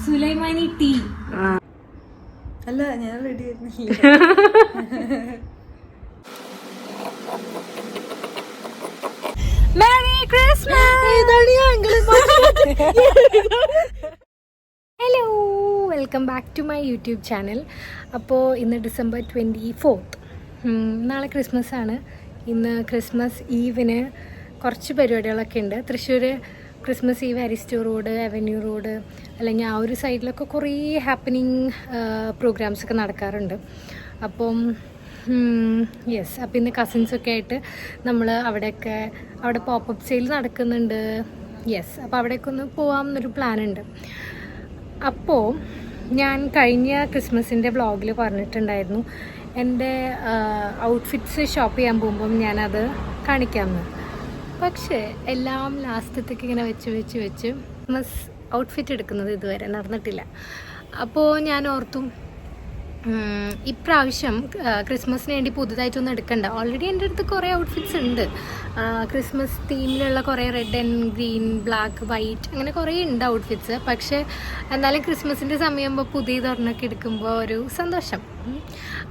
Sulaimani tea. അല്ല ഞാൻ ready ആയിരുന്നില്ല. Merry Christmas. Hello, welcome back to my YouTube channel. അപ്പോൾ ഇന്ന് December 24th, നാളെ ക്രിസ്മസ് ആണ്. ഇന്ന് ക്രിസ്മസ് ഈവിന് കുറച്ച് പരിപാടികളൊക്കെ ഉണ്ട്. Thrissur Christmas eve Aristo road, avenue road, അല്ലെങ്കിൽ ആ ഒരു സൈഡിലൊക്കെ കുറേ ഹാപ്പനിങ് പ്രോഗ്രാംസൊക്കെ നടക്കാറുണ്ട്. അപ്പം യെസ്, അപ്പോൾ ഇന്ന് കസിൻസൊക്കെ ആയിട്ട് നമ്മൾ അവിടെ പോപ്പപ്പ് സെയിൽ നടക്കുന്നുണ്ട്. യെസ്, അപ്പോൾ അവിടേക്ക് ഒന്ന് പോകാമെന്നൊരു പ്ലാനുണ്ട്. അപ്പോൾ ഞാൻ കഴിഞ്ഞ ക്രിസ്മസിൻ്റെ വ്ളോഗിൽ പറഞ്ഞിട്ടുണ്ടായിരുന്നു എൻ്റെ ഔട്ട്ഫിറ്റ്സ് ഷോപ്പ് ചെയ്യാൻ പോകുമ്പം ഞാനത് കാണിക്കാമെന്ന്. പക്ഷേ എല്ലാം ലാസ്റ്റത്തേക്ക് ഇങ്ങനെ വെച്ച് ക്രിസ്മസ് ഔട്ട്ഫിറ്റ് എടുക്കുന്നത് ഇതുവരെ നടന്നിട്ടില്ല. അപ്പോൾ ഞാൻ ഓർത്തു ഇപ്രാവശ്യം ക്രിസ്മസിന് വേണ്ടി പുതുതായിട്ടൊന്നും എടുക്കണ്ട. ഓൾറെഡി എൻ്റെ അടുത്ത് കുറേ ഔട്ട്ഫിറ്റ്സ് ഉണ്ട്. ക്രിസ്മസ് തീമിലുള്ള കുറേ red and green, black, white, അങ്ങനെ കുറേ ഉണ്ട് ഔട്ട്ഫിറ്റ്സ്. പക്ഷേ എന്നാലും ക്രിസ്മസിൻ്റെ സമയമാകുമ്പോൾ പുതിയതൊരെണ്ണമൊക്കെ എടുക്കുമ്പോൾ ഒരു സന്തോഷം.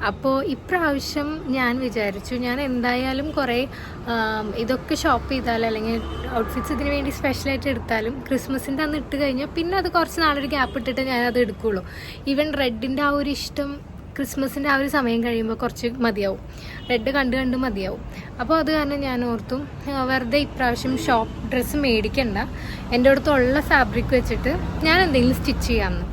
അപ്പോൾ ഇപ്രാവശ്യം ഞാൻ വിചാരിച്ചു ഞാൻ എന്തായാലും കുറേ ഇതൊക്കെ ഷോപ്പ് ചെയ്താൽ അല്ലെങ്കിൽ ഔട്ട്ഫിറ്റ്സ് ഇതിന് വേണ്ടി സ്പെഷ്യലായിട്ട് എടുത്താലും ക്രിസ്മസിൻ്റെ അന്ന് ഇട്ട് കഴിഞ്ഞാൽ പിന്നെ അത് കുറച്ച് നാളൊരു ഗ്യാപ്പ് ഇട്ടിട്ട് ഞാനത് എടുക്കുകയുള്ളൂ. ഈവൻ റെഡിൻ്റെ ആ ഒരു ഇഷ്ടം ക്രിസ്മസിൻ്റെ ആ ഒരു സമയം കഴിയുമ്പോൾ കുറച്ച് മതിയാവും, റെഡ് കണ്ട് മതിയാവും. അപ്പോൾ അത് കാരണം ഞാൻ ഓർത്തും വെറുതെ ഇപ്രാവശ്യം ഷോപ്പ് ഡ്രസ്സ് മേടിക്കണ്ട, എൻ്റെ അടുത്തുള്ള ഫാബ്രിക് വെച്ചിട്ട് ഞാൻ എന്തെങ്കിലും സ്റ്റിച്ച് ചെയ്യാമെന്ന്.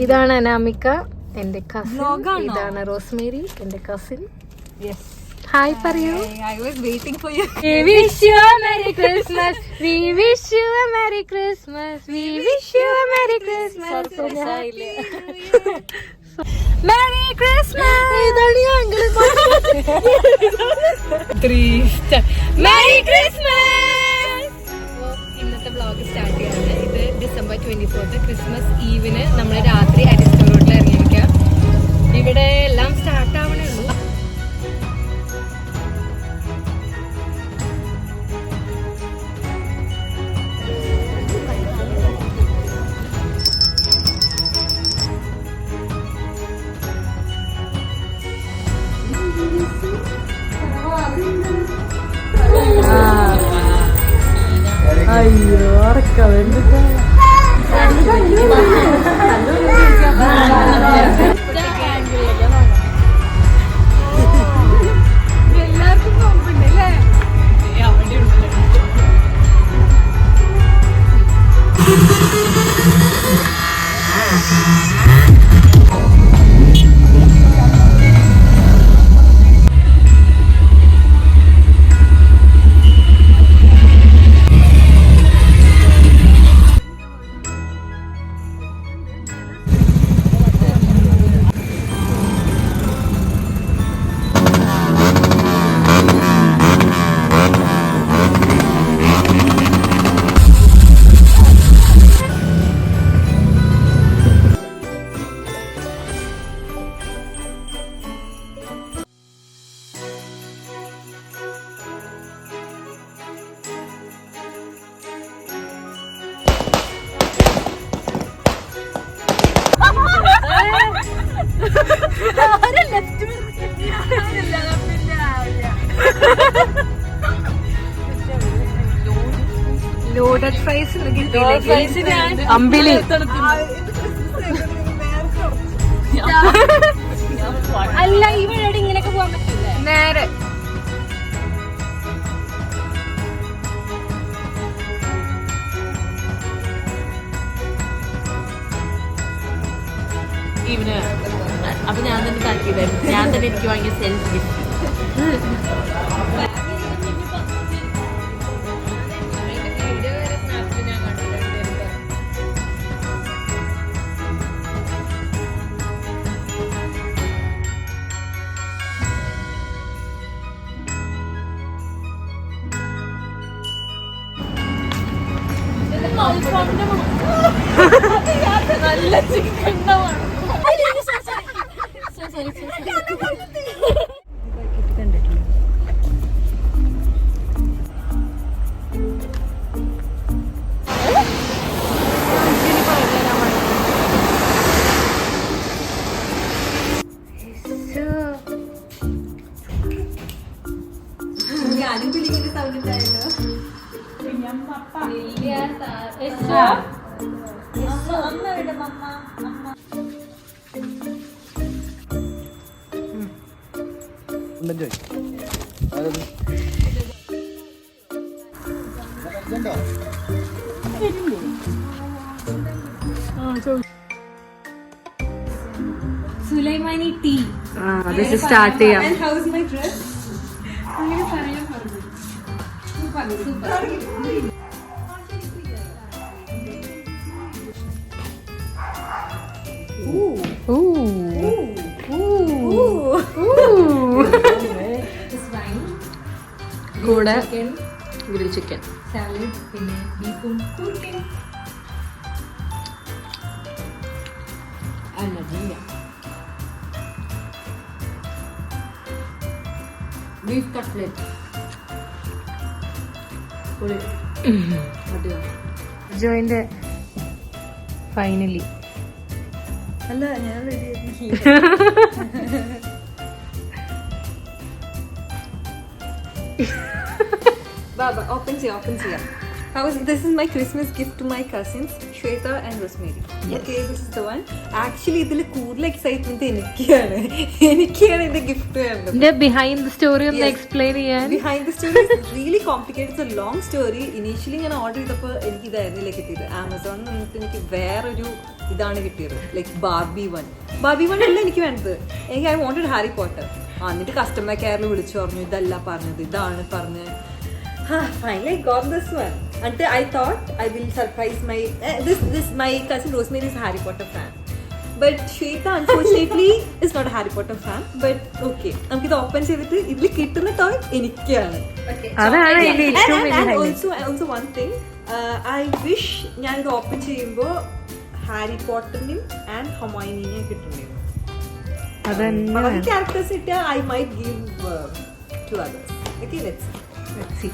ഇതാണ് അനാമിക, എൻ്റെ കസിൻ. ഇതാണ് റോസ്മേരി, എൻ്റെ കസിൻ. ഹായ് പറയൂ. I was waiting for you. We wish you a Merry Christmas. We wish you a Merry Christmas. We wish you a Merry Christmas. Merry Christmas. Merry Christmas. ഇന്നത്തെ vlog start ചെയ്യാണ്. ഇത് December 24th Christmas ഈവിന് നമ്മൾ രാത്രി അരിസ്റ്റോ റോഡിൽ ഇറങ്ങിയിരിക്കാം. ഇവിടെ എല്ലാം start ആവണേ ഉള്ളൂ. അയ്യോ ഉറക്കം എല്ലാവർക്കും നോമ്പുണ്ടല്ലേ? ലോഡഡ് ഫ്രൈസ് അമ്പിളി അല്ല, ഈ വഴിയോട് ഇങ്ങനെയൊക്കെ പോകാൻ പറ്റില്ല. നേരെ ഇവന് അപ്പൊ ഞാൻ തന്നെ പാക്ക് ചെയ്തായിരുന്നു. ഞാൻ തന്നെ എനിക്ക് വാങ്ങിയ സെൽഫ് ഗിഫ്റ്റ്. നല്ല ചിക്കൻ സുലൈമാനി ടീ. അത് സ്റ്റാർട്ട് ചെയ്യാം. And how is my dress? അങ്ങനെ പറയാൻ പറഞ്ഞു. സൂപ്പർ. കൂടെ ഗ്രിൽ ചിക്കൻ, സാലഡ്, പിന്നെ ബീഫും കൂർക്കയും. Beef cutlet. ജോയിന്റെ ഫൈനലി. അല്ല ഞാൻ റെഡി. Baba, open ചെയ്യാം. This is my Christmas gift to my cousins, Shweta and Rosemary. Yes. Okay, this is the one. Actually, ഇതിൽ കൂടുതൽ എക്സൈറ്റ്മെന്റ് എനിക്കാണ് ഇത് ഗിഫ്റ്റ് വേണ്ടത്. ബിഹൈൻഡ് ദ സ്റ്റോറി ഒന്ന് Yes. എക്സ്പ്ലെയിൻ ചെയ്യാൻ. Behind the story is really complicated. It's a long story. Initially ഞാൻ order ചെയ്തപ്പോൾ എനിക്ക് ഇതായിരുന്നില്ല കിട്ടിയത്. ആമസോണിൽ നിന്നിട്ട് എനിക്ക് വേറൊരു ഇതാണ് കിട്ടിയത്, ലൈക്ക് ബാർബി വൺ അല്ല എനിക്ക് വേണ്ടത്. എനിക്ക് ഐ വോണ്ടഡ് ഹാരി പോട്ടർ. എന്നിട്ട് കസ്റ്റമർ കെയറിൽ വിളിച്ചു പറഞ്ഞു ഇതല്ല പറഞ്ഞത്, ഇതാണ് പറഞ്ഞ്. Finally I got this one. Until I thought I will surprise my cousin Rosemary is a Harry Potter fan. But Shweta unfortunately is not a Harry Potter fan. But okay, നമുക്ക് ഇത് open ചെയ്തിട്ട് ഇതിൽ കിട്ടുന്ന toy എനിക്കാണ്. അതാണ് ഇതിന്റെ ഏറ്റവും വലിയ And highlight. also one thing, I wish ഞാൻ ഇത് ഓപ്പൺ ചെയ്യുമ്പോൾ ഹാരി പോട്ടറിനെയും ആൻഡ് ഹൊമൈനിനെയും കിട്ടുന്നുണ്ടായിരുന്നു. ബാക്കി ക്യാരക്ടേഴ്സ് ഇട്ടാൽ I might give to others. Okay, let's see.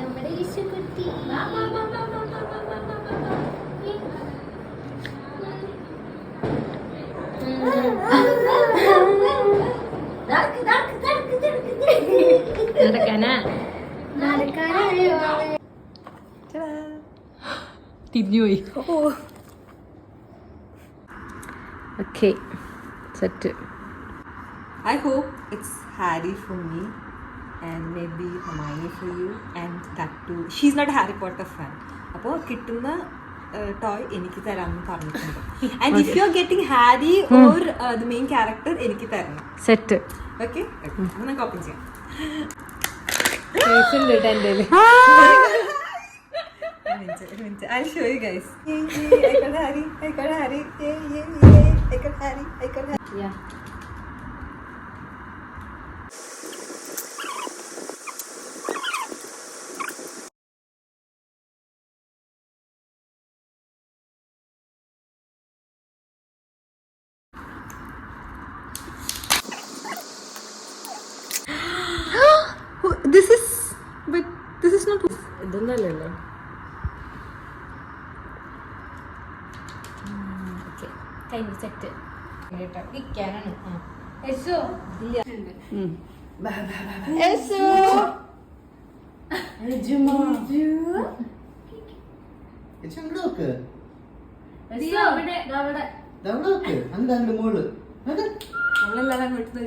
നമ്മുടെ ഈശോക്കുട്ടി. തിരിഞ്ഞുപോയി. Oh. Okay, set. I hope it's Harry for me and maybe Hermione for you and that too. She's not a Harry Potter fan. അപ്പോൾ കിട്ടുന്ന toy എനിക്ക് തരാമെന്ന് പറഞ്ഞിട്ടുണ്ട്. And if you're getting Harry or the main character എനിക്ക് തരണം. Set. Okay? നമുക്ക് open ചെയ്യാം. I'll show you guys. I got Harry. I got Harry. Yay. I got Harry. Yeah. This is not. ഇതൊന്നല്ലല്ലോ. കഴിഞ്ഞ set ഇരിക്കാനാണ്. നമ്മളെല്ലാരും വീട്ടിൽ